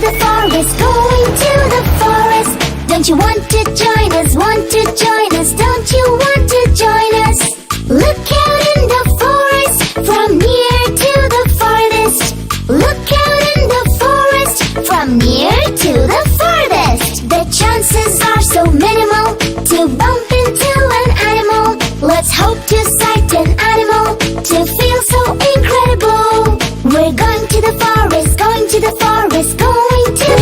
the forest, going to the forest. Don't you want to join us, want to join us? Don't you want to join us? Look out in the forest, from near to the farthest. Look out in the forest, from near to the farthest. The chances are so minimal to bump into an animal. Let's hope to sight an animal to feel so incredible. We're going to the forest, going to the forest, going to.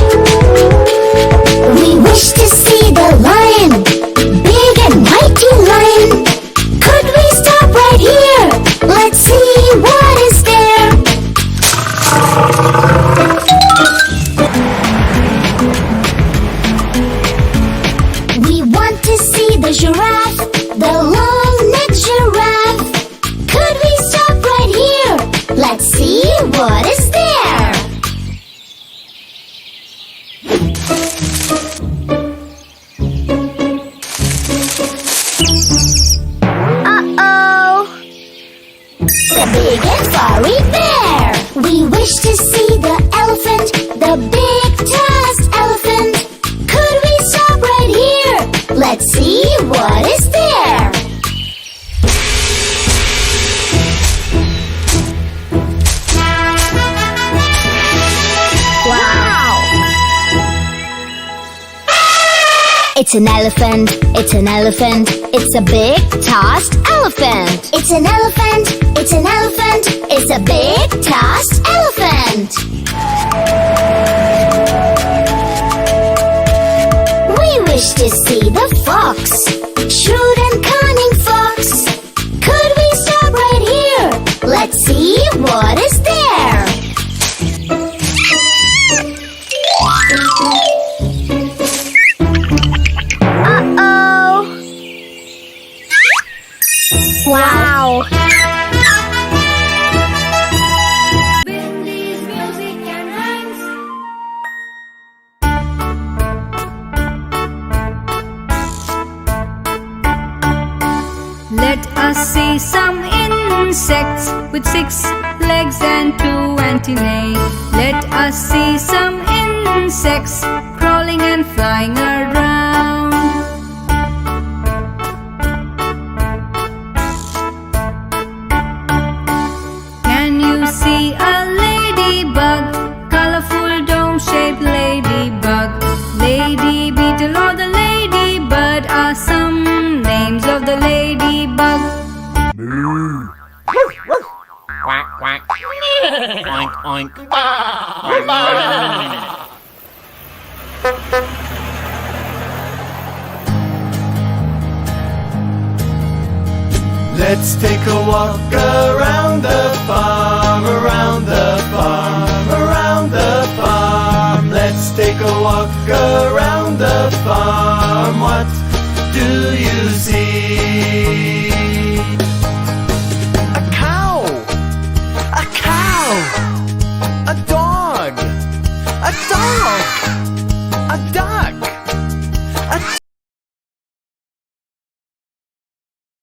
We wish to see the lion, big and mighty lion. Could we stop right here? Let's see what is there. We want to see the giraffe, the long-necked giraffe. Could we stop right here? Let's see what is there. Uh-oh! The big and furry bear. We wish to see the elephant, the big tusked elephant. Could we stop right here? Let's see what is there. Wow! It's an elephant, it's an elephant, it's a big tusked elephant. It's an elephant, it's an elephant, it's a big tusked elephant. We wish to see the fox, shrewd and cunning fox. Could we stop right here? Let's see what is there. Uh-oh! Wow! Windy's music and rhymes. Let us see some insects with 6 legs and 2 antennae. Let us see some insects crawling and flying around. Can you see a ladybug? Colorful dome-shaped ladybug. Lady beetle or the ladybird are some names of the ladybug. Quack, quack. Oink, oink. Let's take a walk around the farm, around the farm, around the farm. Let's take a walk around the farm. What do you see?